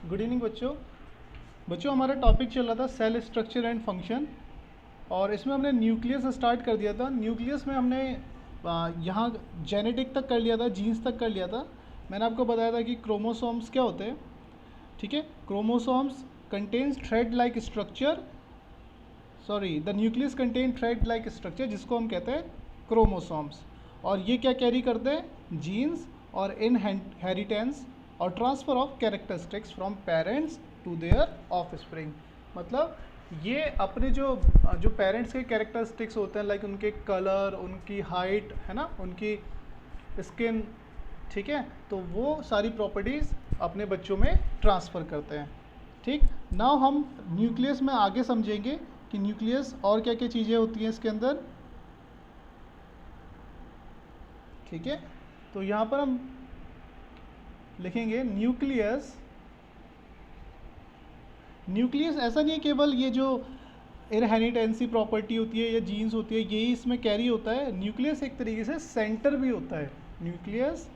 Good evening बच्चों हमारा topic चल रहा था सेल स्ट्रक्चर एंड फंक्शन। और इसमें हमने न्यूक्लियस स्टार्ट कर दिया था। न्यूक्लियस में हमने यहाँ जेनेटिक तक कर लिया था, जीन्स तक कर लिया था। मैंने आपको बताया था कि क्रोमोसोम्स क्या होते हैं। ठीक है, chromosomes contains thread like structure, sorry the nucleus contain thread like structure, जिसको हम कहते हैं क्रोमोसोम्स। और ये क्या कैरी करते हैं? जीन्स और इनहेरिटेंस और transfer of characteristics from parents to their offspring. मतलब ये अपने जो पेरेंट्स के कैरेक्टरिस्टिक्स होते हैं, लाइक उनके कलर, उनकी हाइट है ना, उनकी स्किन, ठीक है, तो वो सारी प्रॉपर्टीज़ अपने बच्चों में ट्रांसफ़र करते हैं। ठीक, नाउ हम न्यूक्लियस में आगे समझेंगे कि न्यूक्लियस और क्या क्या चीज़ें होती हैं इसके अंदर। ठीक है, तो यहाँ पर हम लिखेंगे न्यूक्लियस। न्यूक्लियस ऐसा नहीं है केवल ये जो इनहेरिटेंसी प्रॉपर्टी होती है या जीन्स होती है यही इसमें कैरी होता है। न्यूक्लियस एक तरीके से सेंटर भी होता है। न्यूक्लियस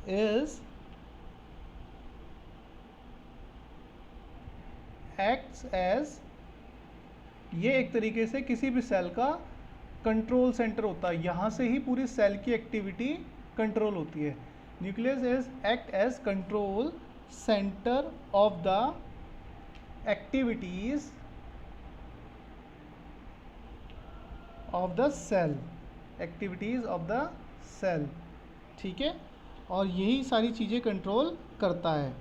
इज एक्ट्स एज, ये एक तरीके से किसी भी सेल का कंट्रोल सेंटर होता है। यहाँ से ही पूरी सेल की एक्टिविटी कंट्रोल होती है। Nucleus is act as control centre of the activities of the cell, activities of the cell. ठीक है, और यही सारी चीज़ें कंट्रोल करता है।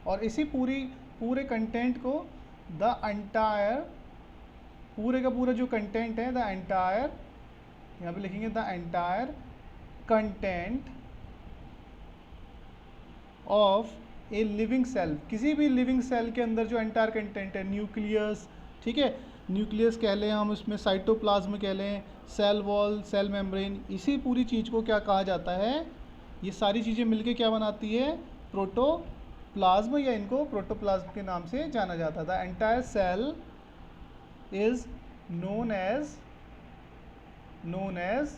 और इसी पूरे कंटेंट को द एंटायर, पूरे का पूरा जो कंटेंट है, द एंटायर, यहाँ पे लिखेंगे the entire content of a living cell. किसी भी लिविंग सेल के अंदर जो एंटायर कंटेंट है, न्यूक्लियस, ठीक है, न्यूक्लियस कह लें हम, उसमें साइटोप्लाज्म कह लें, सेल वॉल, सेल मेम्ब्रेन, इसी पूरी चीज़ को क्या कहा जाता है? ये सारी चीज़ें मिलके क्या बनाती है? प्रोटोप्लाज्म, या इनको प्रोटोप्लाज्म के नाम से जाना जाता था। Entire cell is known as,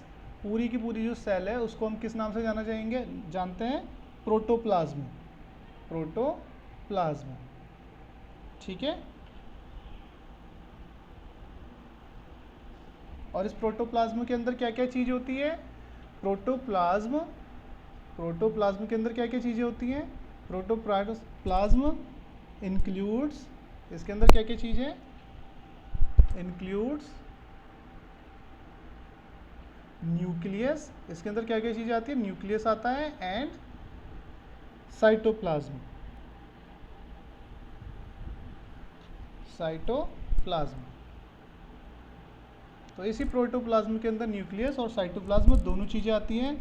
पूरी की पूरी जो सेल है उसको हम किस नाम से जानते हैं? Protoplasm, protoplasm. ठीक है, और इस प्रोटोप्लाज्म के अंदर क्या क्या चीज़ होती है? प्रोटोप्लाज्म के अंदर क्या क्या चीज़ें होती हैं? प्रोटोप्लाज्म इंक्लूड्स, इसके अंदर क्या क्या चीज़ें? इंक्लूड्स न्यूक्लियस, इसके अंदर क्या क्या चीज़ें आती है? न्यूक्लियस आता है, एंड साइटोप्लाज्म, तो इसी प्रोटोप्लाज्म के अंदर न्यूक्लियस और साइटोप्लाज्म दोनों चीज़ें आती हैं।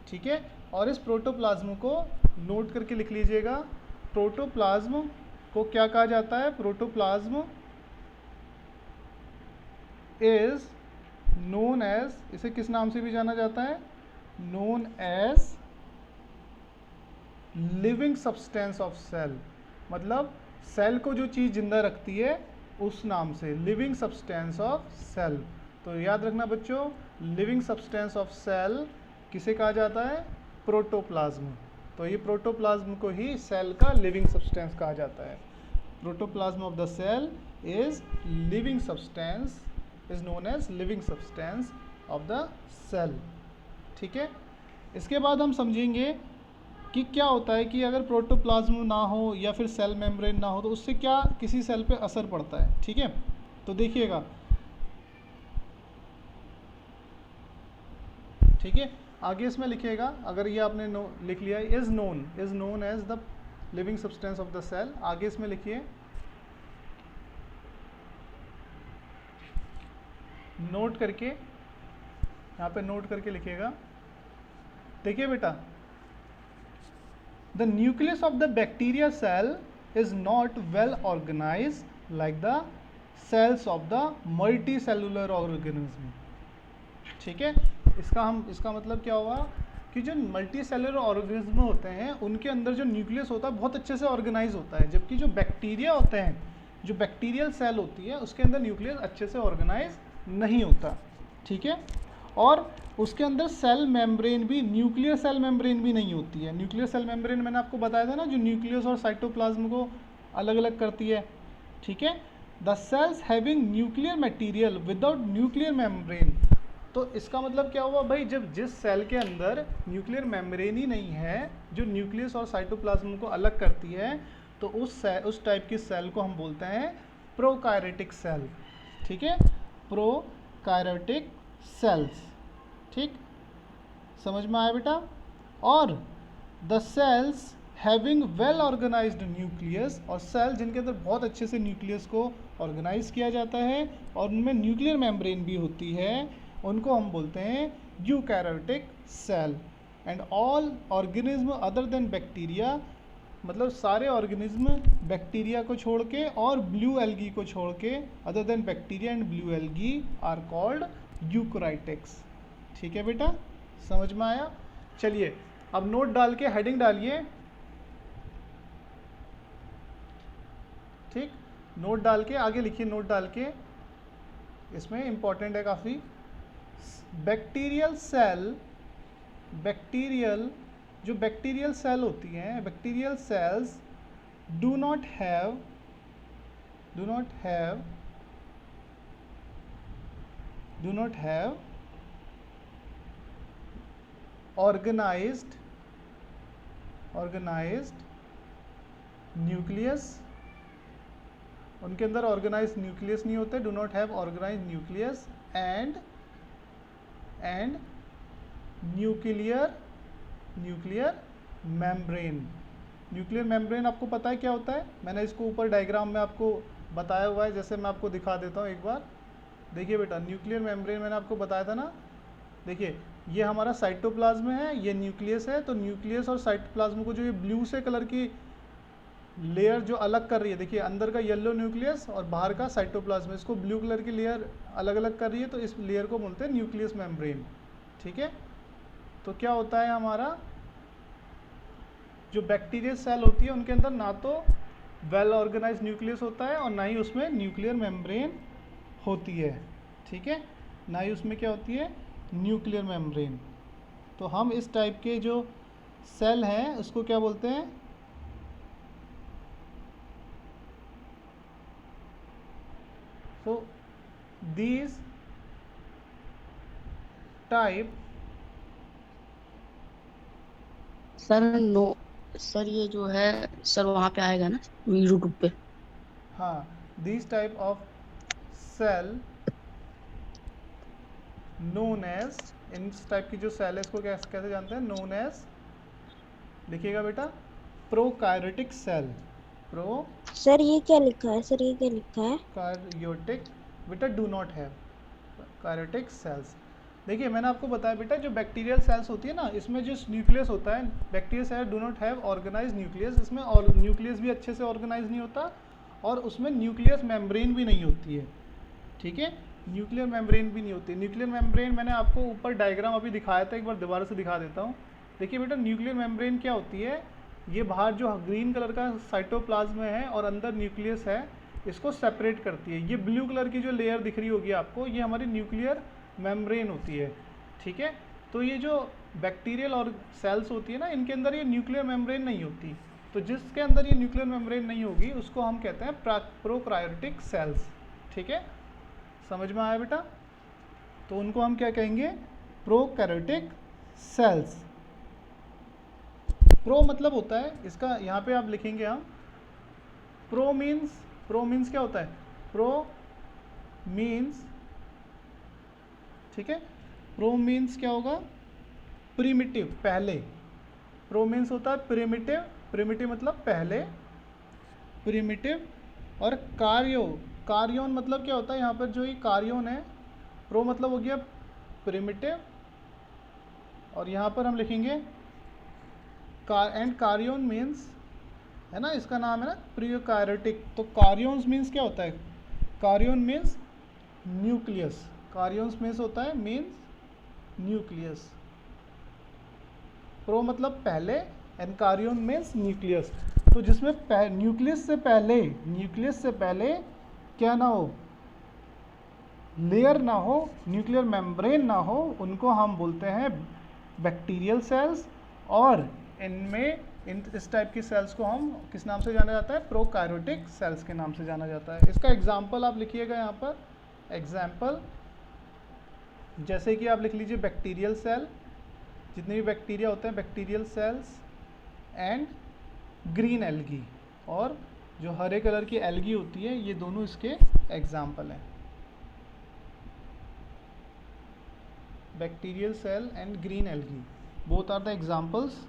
ठीक है, और इस प्रोटोप्लाज्म को नोट करके लिख लीजिएगा। प्रोटोप्लाज्म को क्या कहा जाता है? प्रोटोप्लाज्म इज नोन एज, इसे किस नाम से भी जाना जाता है? Known as living substance of cell. मतलब सेल को जो चीज़ जिंदा रखती है उस नाम से, लिविंग सब्सटेंस ऑफ सेल। तो याद रखना बच्चों, लिविंग सब्सटेंस ऑफ सेल किसे कहा जाता है? प्रोटोप्लाज्म। तो ये प्रोटोप्लाज्म को ही सेल का लिविंग सब्सटेंस कहा जाता है। Protoplasm of the cell is living substance, is known as living substance of the cell. ठीक है, इसके बाद हम समझेंगे कि क्या होता है कि अगर प्रोटोप्लाज्म ना हो या फिर सेल मेम्ब्रेन ना हो तो उससे क्या किसी सेल पे असर पड़ता है। ठीक है, तो देखिएगा, ठीक है, आगे इसमें लिखिएगा, अगर ये आपने लिख लिया is known as the living substance of the cell, आगे इसमें लिखिए नोट करके, यहाँ पे नोट करके लिखिएगा। देखिए बेटा, the nucleus of the bacteria cell is not well organized like the cells of the multicellular organism। ठीक है, इसका मतलब क्या हुआ कि जो मल्टी सेलुलर ऑर्गेनिज्म होते हैं उनके अंदर जो न्यूक्लियस होता है बहुत अच्छे से ऑर्गेनाइज होता है, जबकि जो बैक्टीरिया होते हैं, जो बैक्टीरियल सेल होती है उसके अंदर न्यूक्लियस अच्छे से ऑर्गेनाइज नहीं होता। ठीक है, और उसके अंदर सेल मेम्ब्रेन भी, न्यूक्लियर सेल मेम्ब्रेन भी नहीं होती है। न्यूक्लियर सेल मेम्ब्रेन मैंने आपको बताया था ना, जो न्यूक्लियस और साइटोप्लाज्म को अलग अलग करती है, ठीक है। The cells having nuclear material without nuclear membrane, तो इसका मतलब क्या हुआ भाई, जब जिस सेल के अंदर न्यूक्लियर मेम्ब्रेन ही नहीं है जो न्यूक्लियस और साइटोप्लाज्म को अलग करती है, तो उस टाइप की सेल को हम बोलते हैं प्रोकायरेटिक सेल, ठीक है, प्रोकायरेटिक सेल्स, ठीक, समझ में आया बेटा। और the cells having well organised nucleus, और सेल जिनके अंदर बहुत अच्छे से न्यूक्लियस को ऑर्गेनाइज किया जाता है और उनमें न्यूक्लियर मेम्ब्रेन भी होती है, उनको हम बोलते हैं eukaryotic cell. And all organism other than bacteria, मतलब सारे ऑर्गेनिज्म बैक्टीरिया को छोड़ के और ब्लू एल्गी को छोड़ के, other than bacteria and blue algae are called eukaryotics, ठीक है बेटा, समझ में आया। चलिए अब नोट डाल के हेडिंग डालिए, ठीक, नोट डाल के आगे लिखिए, नोट डाल के, इसमें इंपॉर्टेंट है काफ़ी। बैक्टीरियल सेल, बैक्टीरियल जो बैक्टीरियल सेल होती हैं, bacterial cells do not have organised nucleus, उनके अंदर ऑर्गेनाइज्ड न्यूक्लियस नहीं होते, do not have organised nucleus and nuclear membrane. Nuclear membrane आपको पता है क्या होता है, मैंने इसको ऊपर डायग्राम में आपको बताया हुआ है, जैसे मैं आपको दिखा देता हूँ एक बार, देखिए बेटा, न्यूक्लियर मेम्ब्रेन मैंने आपको बताया था ना, देखिए ये हमारा साइटोप्लाज्म है, ये न्यूक्लियस है, तो न्यूक्लियस और साइटोप्लाज्म को जो ये ब्लू से कलर की लेयर जो अलग कर रही है, देखिए अंदर का येलो न्यूक्लियस और बाहर का साइटोप्लाज्म, इसको ब्लू कलर की लेयर अलग अलग कर रही है, तो इस लेयर को बोलते हैं न्यूक्लियस मेम्ब्रेन, ठीक है। तो क्या होता है, हमारा जो बैक्टीरियल सेल होती है उनके अंदर ना तो वेल ऑर्गेनाइज्ड न्यूक्लियस होता है और ना ही उसमें न्यूक्लियर मेम्ब्रेन होती है, ठीक है, ना ही उसमें क्या होती है, न्यूक्लियर मेम्ब्रेन। तो हम इस टाइप के जो सेल हैं उसको क्या बोलते हैं, so these type, sir no sir ये जो है सर वहाँ पे आएगा ना यूट्यूब पे, हाँ, these type of cell known as, इस टाइप की जो सेल है इसको कैसे जानते हैं, known as, लिखिएगा बेटा, प्रोकायरेटिक सेल, सर ये क्या लिखा है, सर ये क्या लिखा है, प्रोकार्योटिक, बेटा डू नॉट हैव कार्योटिक सेल्स। देखिए मैंने आपको बताया बेटा, जो बैक्टीरियल सेल्स होती है ना, इसमें जो न्यूक्लियस होता है, bacterial cell do not have organise nucleus, इसमें और न्यूक्लियस भी अच्छे से ऑर्गेनाइज नहीं होता और उसमें न्यूक्लियस मेम्ब्रेन भी नहीं होती है, ठीक है, न्यूक्लियर मेम्ब्रेन भी नहीं होती। न्यूक्लियर मेम्ब्रेन मैंने आपको ऊपर डायग्राम अभी दिखाया था, एक बार दोबारा से दिखा देता हूँ। देखिए बेटा, न्यूक्लियर मेम्ब्रेन क्या होती है, ये बाहर जो ग्रीन कलर का साइटोप्लाज्म है और अंदर न्यूक्लियस है, इसको सेपरेट करती है। ये ब्लू कलर की जो लेयर दिख रही होगी आपको, ये हमारी न्यूक्लियर मेम्ब्रेन होती है, ठीक है। तो ये जो बैक्टीरियल और सेल्स होती है ना, इनके अंदर ये न्यूक्लियर मेम्ब्रेन नहीं होती, तो जिसके अंदर ये न्यूक्लियर मेम्ब्रेन नहीं होगी उसको हम कहते हैं प्रोकार्योटिक सेल्स, ठीक है, समझ में आया बेटा। तो उनको हम क्या कहेंगे, प्रोकार्योटिक सेल्स। प्रो मतलब होता है इसका, यहाँ पे आप लिखेंगे हम, प्रो मीन्स क्या होता है, प्रो मीन्स, ठीक है, प्रो मीन्स क्या होगा, प्रिमिटिव, पहले, प्रो मीन्स होता है प्रिमिटिव, प्रिमिटिव मतलब पहले, प्रिमिटिव, और कार्योन मतलब क्या होता है, यहाँ पर जो ये कार्योन है, प्रो मतलब हो गया प्रिमिटिव, और यहाँ पर हम लिखेंगे एंड कार्योन मीन्स, है ना, इसका नाम है ना प्रोकार्योटिक। तो कार्योन्स मीन्स क्या होता है, कार्योन मीन्स न्यूक्लियस, कार्योन्स मीन्स होता है मीन्स न्यूक्लियस, प्रो मतलब पहले एंड कार्योन मीन्स न्यूक्लियस। तो जिसमें न्यूक्लियस से पहले क्या ना हो, लेयर ना हो, न्यूक्लियर मेम्ब्रेन ना हो, उनको हम बोलते हैं बैक्टीरियल सेल्स। और इनमें इस टाइप की सेल्स को हम किस नाम से जाना जाता है? प्रोकार्योटिक सेल्स के नाम से जाना जाता है। इसका एग्जाम्पल आप लिखिएगा यहाँ पर। एग्जाम्पल जैसे कि आप लिख लीजिए बैक्टीरियल सेल, जितने भी बैक्टीरिया होते हैं bacterial sales, and green algae, और जो हरे कलर की एल्गी होती है, ये दोनों इसके एग्जाम्पल हैं। Bacterial cell and green algae, both are the examples.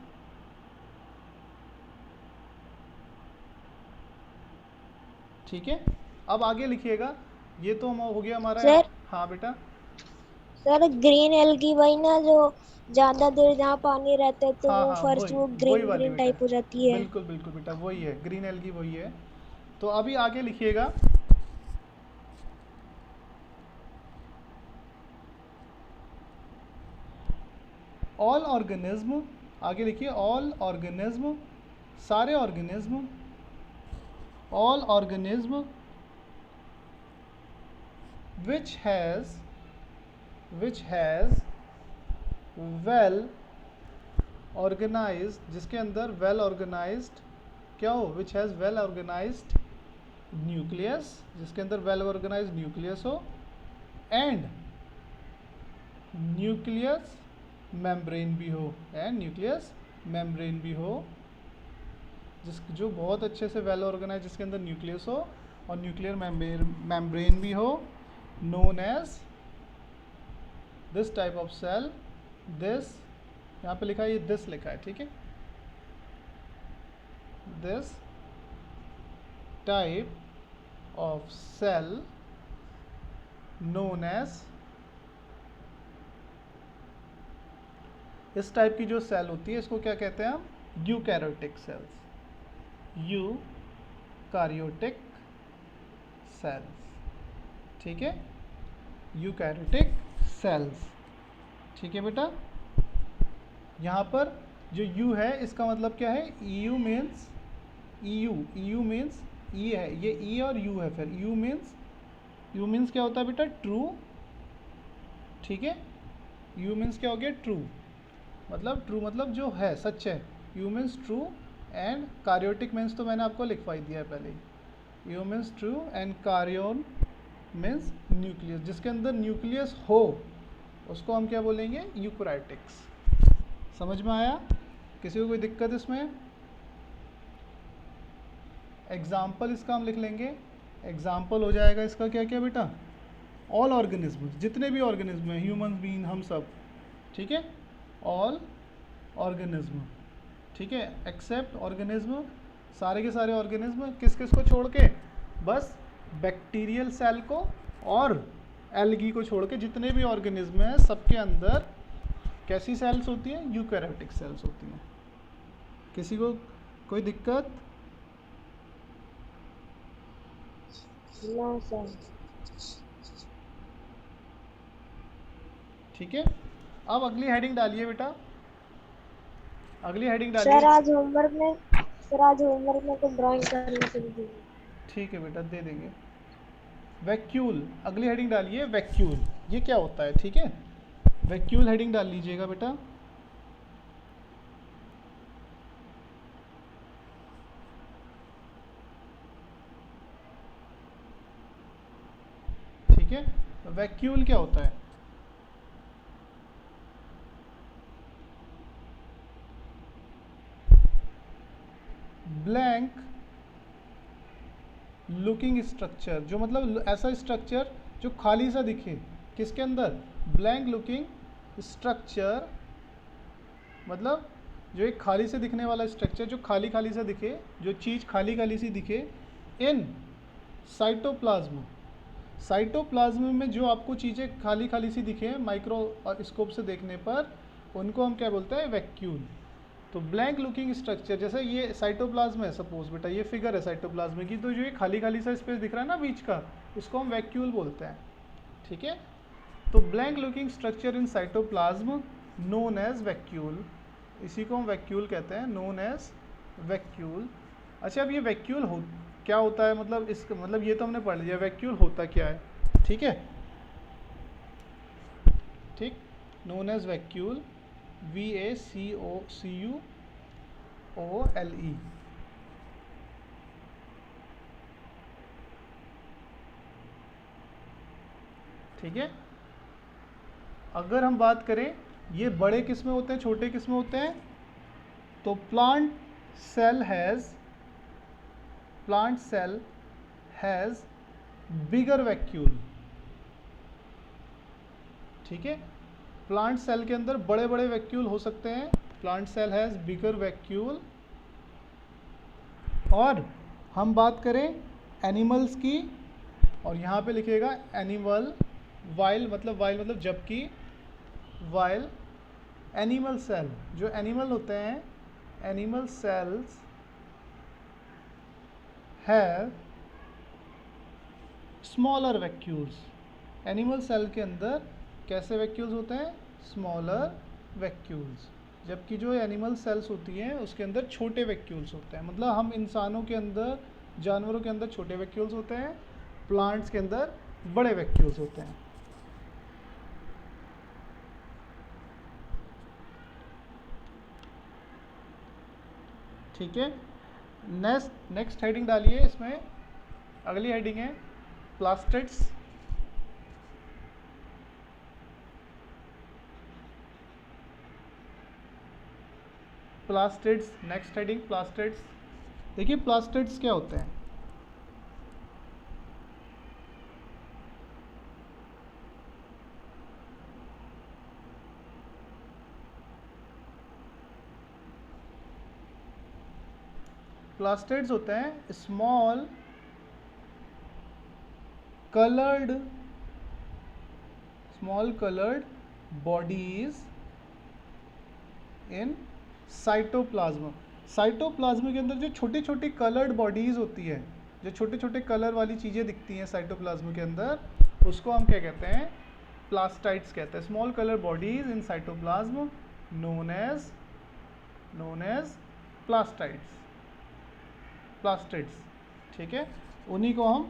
ठीक है, अब आगे लिखिएगा। ये तो हो गया हमारा। सर हाँ बेटा। सर ग्रीन एल्गी वही ना जो ज्यादा देर जहाँ पानी रहता है तो हाँ वो हाँ, फर्श वो वही ग्रीन वाली ग्रीन बेटा, टाइप हो जाती है। बिल्कुल बिल्कुल बेटा, वही है ग्रीन एल्गी, वही है। तो अभी आगे लिखिएगा। ऑल ऑर्गेनिज्म, आगे लिखिए ऑल ऑर्गेनिज्म, सारे organism, all organism which has well organized, जिसके अंदर well organized क्या हो? which has well organized nucleus, जिसके अंदर well organized nucleus हो, and nucleus membrane भी हो, and nucleus membrane भी हो, जो बहुत अच्छे से well organized, जिसके अंदर न्यूक्लियस हो और न्यूक्लियर मेम्ब्रेन भी हो, known as this type of cell, this यहाँ पे लिखा है, ये this लिखा है, ठीक है। this type of cell known as, इस टाइप की जो सेल होती है इसको क्या कहते हैं हम? यूकैरियोटिक सेल्स, यूकैरियोटिक सेल्स, ठीक है, यूकैरियोटिक सेल्स, ठीक है बेटा। यहाँ पर जो यू है इसका मतलब क्या है? यू मीन्स यू मीन्स ई है, ये ई और यू है, फिर यू मीन्स क्या होता है बेटा? ट्रू, ठीक है। यू मीन्स क्या हो गया? ट्रू, मतलब जो है, सच है। Eu means true, and karyotic means तो मैंने आपको लिखवा ही दिया है पहले ही। Eu means true and karyon means nucleus, जिसके अंदर न्यूक्लियस हो उसको हम क्या बोलेंगे? यूकैरियोटिक्स। समझ में आया? किसी को कोई दिक्कत इसमें? एग्जाम्पल इसका हम लिख लेंगे। एग्जाम्पल हो जाएगा इसका क्या क्या बेटा? ऑल ऑर्गेनिज्म, जितने भी ऑर्गेनिज्म हैं, ह्यूमन बीइंग, हम सब, ठीक है। ऑल ऑर्गेनिज्म, ठीक है, एक्सेप्ट ऑर्गेनिज्म, सारे के सारे ऑर्गेनिज्म, किस किस को छोड़ के? बस बैक्टीरियल सेल को और एल्गी को छोड़ के जितने भी ऑर्गेनिज्म हैं सबके अंदर कैसी सेल्स होती हैं? यूकैरियोटिक सेल्स होती हैं। किसी को कोई दिक्कत? No sir. ठीक है, अब अगली हेडिंग डालिए बेटा, अगली हेडिंग सर डालिए। आज होमवर्क में तो ड्राइंग करने के लिए। ठीक है बेटा, दे देंगे। वैक्यूल, अगली हेडिंग डालिए वैक्यूल, ये क्या होता है? ठीक है, वैक्यूल हेडिंग डाल लीजिएगा बेटा। ठीक है, वैक्यूल क्या होता है? ब्लैंक लुकिंग स्ट्रक्चर, जो मतलब ऐसा स्ट्रक्चर जो खाली सा दिखे, किसके अंदर? ब्लैंक लुकिंग स्ट्रक्चर, मतलब जो एक खाली से दिखने वाला स्ट्रक्चर, जो खाली खाली सा दिखे, जो चीज़ खाली खाली सी दिखे इन साइटोप्लाज्म। साइटोप्लाज्म में जो आपको चीज़ें खाली खाली सी दिखे माइक्रोस्कोप से देखने पर, उनको हम क्या बोलते हैं? वैक्यूल। तो ब्लैंक लुकिंग स्ट्रक्चर, जैसे ये साइटोप्लाज्म है, सपोज बेटा ये फिगर है साइटोप्लाज्म की, तो जो ये खाली खाली सा स्पेस दिख रहा है ना बीच का, इसको हम वैक्यूल बोलते हैं, ठीक है। तो blank looking structure in cytoplasm known as vacuole, इसी को हम वैक्यूल कहते हैं, नोन एज वैक्यूल। अच्छा, अब ये वैक्यूल क्या होता है? मतलब इसका मतलब ये तो हमने पढ़ लिया, वैक्यूल होता क्या है, ठीक है। known as vacuole, VACUOLE. ठीक है। अगर हम बात करें ये बड़े किस में होते हैं, छोटे किस में होते हैं, तो plant cell has bigger vacuole. ठीक है, प्लांट सेल के अंदर बड़े बड़े वैक्यूल हो सकते हैं। Plant cell has bigger vacuole. और हम बात करें एनिमल्स की, और यहाँ पे लिखेगा एनिमल, वाइल मतलब जबकि, वाइल एनिमल सेल, जो एनिमल होते हैं, animal cells have smaller vacuoles. Animal cell के अंदर कैसे वैक्यूल्स होते हैं, स्मॉलर वैक्यूल्स। जबकि जो एनिमल सेल्स होती हैं उसके अंदर छोटे वैक्यूल्स होते हैं। मतलब हम इंसानों के अंदर, जानवरों के अंदर छोटे वैक्यूल्स होते हैं, प्लांट्स के अंदर बड़े वैक्यूल्स होते हैं। ठीक है, नेक्स्ट हेडिंग डालिए इसमें। अगली हेडिंग है plastids. Plastids, next heading plastids. देखिए प्लास्टिड्स क्या होते हैं। प्लास्टिड्स होते हैं small coloured bodies in cytoplasm. Cytoplasm के अंदर जो छोटी छोटी कलर्ड बॉडीज होती है, जो छोटे छोटे कलर वाली चीज़ें दिखती हैं साइटोप्लाज्म के अंदर, उसको हम क्या कहते हैं, प्लास्टाइड्स कहते हैं। Small colour bodies in cytoplasm known as plastids. ठीक है, उन्हीं को हम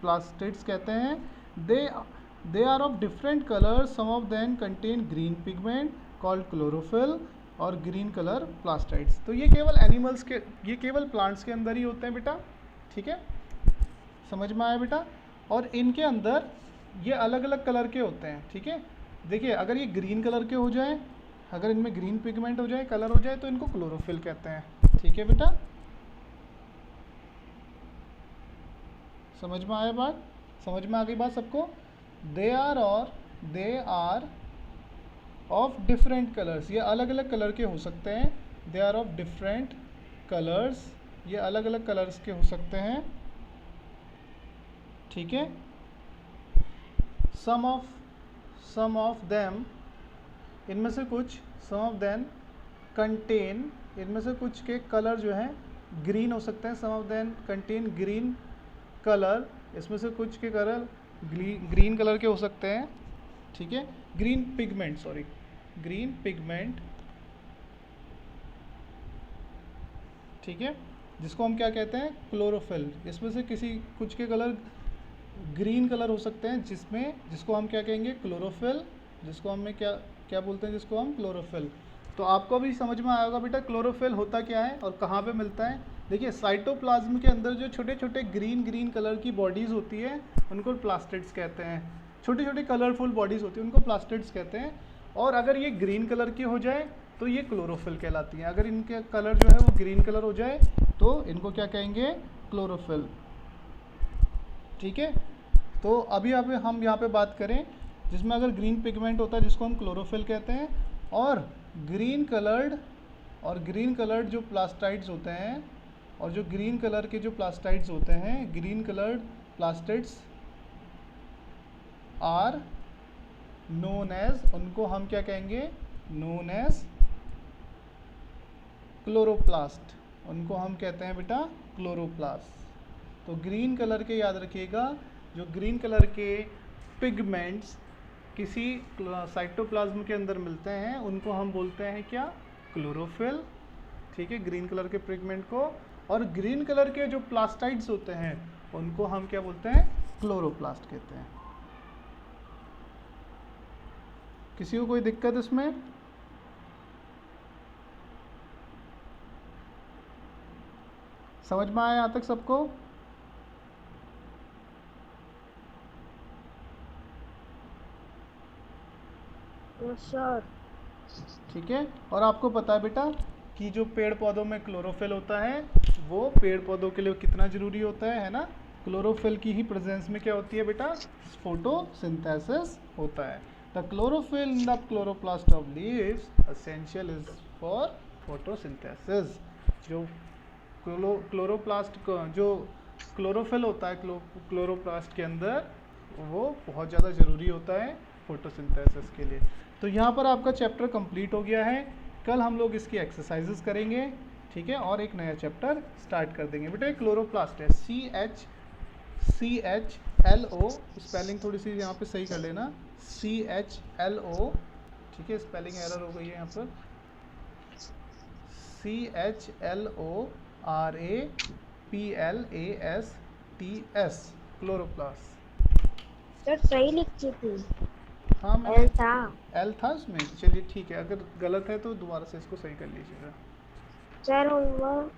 प्लास्टिड्स कहते हैं। They are of different colours, some of them contain green pigment called chlorophyll और ग्रीन कलर प्लास्टाइड्स। तो ये केवल एनिमल्स के, ये केवल प्लांट्स के अंदर ही होते हैं बेटा। ठीक है, समझ में आया बेटा। और इनके अंदर ये अलग अलग कलर के होते हैं। ठीक है, देखिए अगर ये ग्रीन कलर के हो जाए, अगर इनमें ग्रीन पिगमेंट हो जाए, कलर हो जाए, तो इनको क्लोरोफिल कहते हैं। ठीक है बेटा, समझ में आया बात, समझ में आ गई बात सबको। They are of different colours, ये अलग अलग कलर के हो सकते हैं। They are of different colours, ये अलग अलग कलर्स के हो सकते हैं। ठीक है, सम ऑफ देम, इनमें से कुछ, सम ऑफ देम कंटेन, इनमें से कुछ के कलर जो हैं ग्रीन हो सकते हैं। Some of them contain green colour, इसमें से कुछ के कलर ग्रीन कलर के हो सकते हैं। ठीक है, ग्रीन पिगमेंट। ठीक है, जिसको हम क्या कहते हैं, क्लोरोफिल। इसमें से कुछ के कलर ग्रीन कलर हो सकते हैं, जिसको हम क्या कहेंगे, क्लोरोफिल। जिसको हम क्या बोलते हैं, जिसको हम क्लोरोफिल। तो आपको भी समझ में आया होगा बेटा क्लोरोफिल होता क्या है और कहाँ पे मिलता है। देखिए साइटोप्लाज्म के अंदर जो छोटे छोटे ग्रीन कलर की बॉडीज़ होती है उनको प्लास्टिड्स कहते हैं। छोटी छोटी कलरफुल बॉडीज़ होती है उनको प्लास्टिड्स कहते हैं। और अगर ये ग्रीन कलर की हो जाए तो ये क्लोरोफिल कहलाती हैं। अगर इनके कलर जो है वो ग्रीन कलर हो जाए तो इनको क्या कहेंगे, क्लोरोफिल। ठीक है, तो अभी हम यहाँ पे बात करें जिसमें अगर ग्रीन पिगमेंट होता है जिसको हम क्लोरोफिल कहते हैं, और ग्रीन कलर्ड जो प्लास्टाइड्स होते हैं, और जो ग्रीन कलर के जो प्लास्टाइड्स होते हैं, green coloured plastids are known as, उनको हम क्या कहेंगे, नोन एज क्लोरोप्लास्ट। उनको हम कहते हैं बेटा क्लोरोप्लास्ट। तो ग्रीन कलर के याद रखिएगा, जो ग्रीन कलर के पिगमेंट्स किसी साइटोप्लाज्म के अंदर मिलते हैं उनको हम बोलते हैं क्या, क्लोरोफिल। ठीक है, ग्रीन कलर के पिगमेंट को। और ग्रीन कलर के जो प्लास्टाइड्स होते हैं उनको हम क्या बोलते हैं, क्लोरोप्लास्ट कहते हैं। किसी को कोई दिक्कत इसमें? समझ में आया यहाँ तक सबको? सर ठीक है। और आपको पता है बेटा कि जो पेड़ पौधों में क्लोरोफिल होता है वो पेड़ पौधों के लिए कितना ज़रूरी होता है ना? क्लोरोफिल की ही प्रेजेंस में क्या होती है बेटा? फोटोसिंथेसिस होता है। The chlorophyll in the chloroplast of leaves essential is for photosynthesis. जो क्लोरोप्लास्ट जो क्लोरोफिल होता है क्लोरोप्लास्ट के अंदर, वो बहुत ज़्यादा ज़रूरी होता है फोटोसिंथेसिस के लिए। तो यहाँ पर आपका चैप्टर कंप्लीट हो गया है। कल हम लोग इसकी एक्सरसाइजेस करेंगे, ठीक है, और एक नया चैप्टर स्टार्ट कर देंगे। बेटा क्लोरोप्लास्ट है CHLO, स्पेलिंग थोड़ी सी यहाँ पे सही कर लेना, CHLO, ठीक है, स्पेलिंग एरर हो गई है यहाँ पर, CHLORAPLASTS, क्लोरोप्लास्ट। सर सही लिखी थी, हाँ एल मैंने था। एल था उसमें, चलिए ठीक है, अगर गलत है तो दोबारा से इसको सही कर लीजिएगा। Sir homework